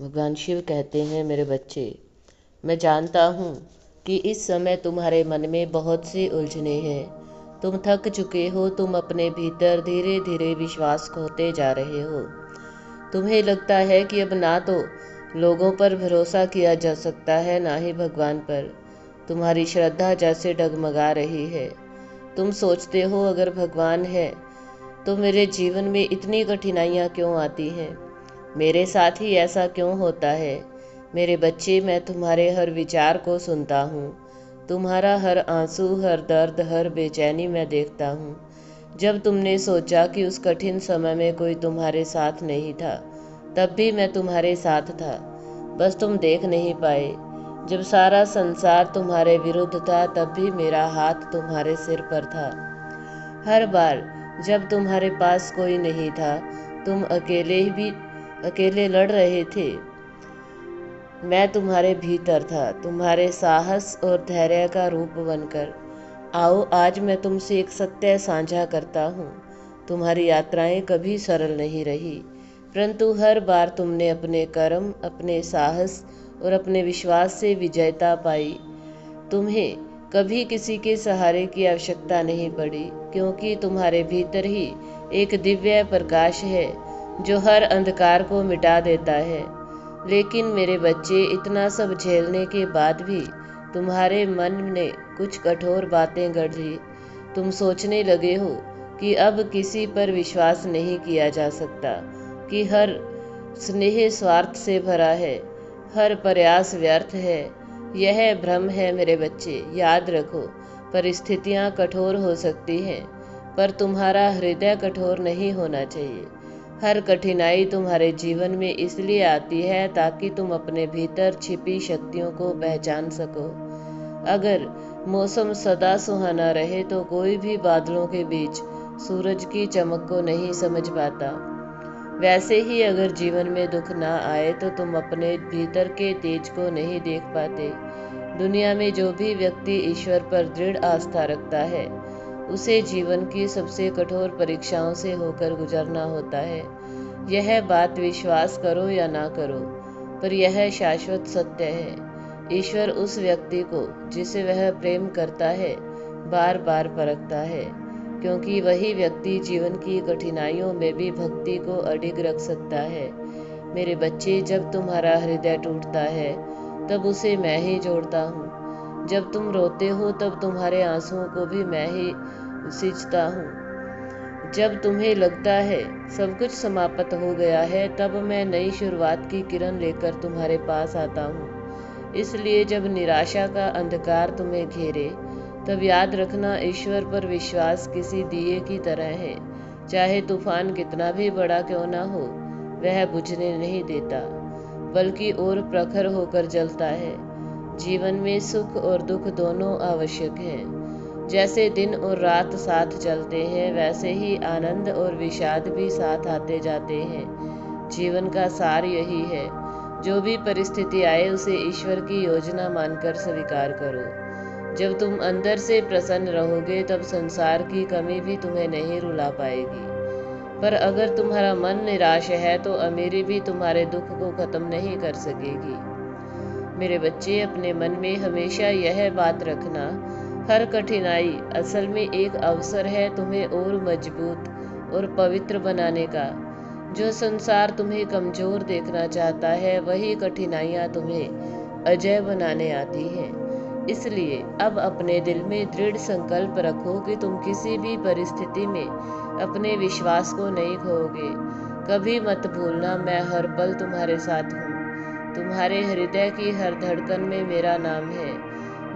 भगवान शिव कहते हैं, मेरे बच्चे, मैं जानता हूँ कि इस समय तुम्हारे मन में बहुत सी उलझने हैं। तुम थक चुके हो। तुम अपने भीतर धीरे धीरे विश्वास खोते जा रहे हो। तुम्हें लगता है कि अब ना तो लोगों पर भरोसा किया जा सकता है, ना ही भगवान पर। तुम्हारी श्रद्धा जैसे डगमगा रही है। तुम सोचते हो, अगर भगवान है तो मेरे जीवन में इतनी कठिनाइयाँ क्यों आती हैं? मेरे साथ ही ऐसा क्यों होता है? मेरे बच्चे, मैं तुम्हारे हर विचार को सुनता हूँ। तुम्हारा हर आंसू, हर दर्द, हर बेचैनी मैं देखता हूँ। जब तुमने सोचा कि उस कठिन समय में कोई तुम्हारे साथ नहीं था, तब भी मैं तुम्हारे साथ था, बस तुम देख नहीं पाए। जब सारा संसार तुम्हारे विरुद्ध था, तब भी मेरा हाथ तुम्हारे सिर पर था। हर बार जब तुम्हारे पास कोई नहीं था, तुम अकेले लड़ रहे थे, मैं तुम्हारे भीतर था, तुम्हारे साहस और धैर्य का रूप बनकर। आओ, आज मैं तुमसे एक सत्य साझा करता हूँ। तुम्हारी यात्राएं कभी सरल नहीं रही, परंतु हर बार तुमने अपने कर्म, अपने साहस और अपने विश्वास से विजयता पाई। तुम्हें कभी किसी के सहारे की आवश्यकता नहीं पड़ी, क्योंकि तुम्हारे भीतर ही एक दिव्य प्रकाश है जो हर अंधकार को मिटा देता है। लेकिन मेरे बच्चे, इतना सब झेलने के बाद भी तुम्हारे मन ने कुछ कठोर बातें गढ़ ली। तुम सोचने लगे हो कि अब किसी पर विश्वास नहीं किया जा सकता, कि हर स्नेह स्वार्थ से भरा है, हर प्रयास व्यर्थ है। यह भ्रम है मेरे बच्चे। याद रखो, परिस्थितियाँ कठोर हो सकती हैं, पर तुम्हारा हृदय कठोर नहीं होना चाहिए। हर कठिनाई तुम्हारे जीवन में इसलिए आती है ताकि तुम अपने भीतर छिपी शक्तियों को पहचान सको। अगर मौसम सदा सुहाना रहे तो कोई भी बादलों के बीच सूरज की चमक को नहीं समझ पाता। वैसे ही अगर जीवन में दुख ना आए तो तुम अपने भीतर के तेज को नहीं देख पाते। दुनिया में जो भी व्यक्ति ईश्वर पर दृढ़ आस्था रखता है, उसे जीवन की सबसे कठोर परीक्षाओं से होकर गुजरना होता है। यह बात विश्वास करो या ना करो, पर यह शाश्वत सत्य है। ईश्वर उस व्यक्ति को जिसे वह प्रेम करता है बार बार परखता है, क्योंकि वही व्यक्ति जीवन की कठिनाइयों में भी भक्ति को अडिग रख सकता है। मेरे बच्चे, जब तुम्हारा हृदय टूटता है, तब उसे मैं ही जोड़ता हूँ। जब तुम रोते हो, तब तुम्हारे आंसुओं को भी मैं ही सींचता हूँ। जब तुम्हें लगता है सब कुछ समाप्त हो गया है, तब मैं नई शुरुआत की किरण लेकर तुम्हारे पास आता हूँ। इसलिए जब निराशा का अंधकार तुम्हें घेरे, तब याद रखना, ईश्वर पर विश्वास किसी दिए की तरह है। चाहे तूफान कितना भी बड़ा क्यों ना हो, वह बुझने नहीं देता, बल्कि और प्रखर होकर जलता है। जीवन में सुख और दुख दोनों आवश्यक हैं। जैसे दिन और रात साथ चलते हैं, वैसे ही आनंद और विषाद भी साथ आते जाते हैं। जीवन का सार यही है। जो भी परिस्थिति आए, उसे ईश्वर की योजना मानकर स्वीकार करो। जब तुम अंदर से प्रसन्न रहोगे, तब संसार की कमी भी तुम्हें नहीं रुला पाएगी। पर अगर तुम्हारा मन निराश है, तो अमीरी भी तुम्हारे दुख को खत्म नहीं कर सकेगी। मेरे बच्चे, अपने मन में हमेशा यह बात रखना, हर कठिनाई असल में एक अवसर है तुम्हें और मजबूत और पवित्र बनाने का। जो संसार तुम्हें कमजोर देखना चाहता है, वही कठिनाइयाँ तुम्हें अजय बनाने आती हैं। इसलिए अब अपने दिल में दृढ़ संकल्प रखो कि तुम किसी भी परिस्थिति में अपने विश्वास को नहीं खोओगे। कभी मत भूलना, मैं हर पल तुम्हारे साथ हूँ। तुम्हारे हृदय की हर धड़कन में मेरा नाम है।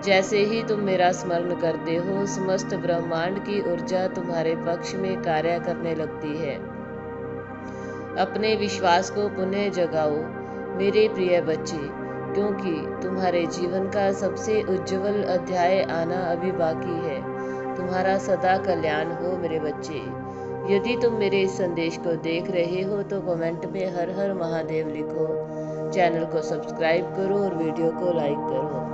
जैसे ही तुम मेरा स्मरण करते हो, समस्त ब्रह्मांड की ऊर्जा तुम्हारे पक्ष में कार्य करने लगती है। अपने विश्वास को पुनः जगाओ मेरे प्रिय बच्चे, क्योंकि तुम्हारे जीवन का सबसे उज्जवल अध्याय आना अभी बाकी है। तुम्हारा सदा कल्याण हो मेरे बच्चे। यदि तुम मेरे इस संदेश को देख रहे हो तो कमेंट में हर हर महादेव लिखो। चैनल को सब्सक्राइब करो और वीडियो को लाइक करो।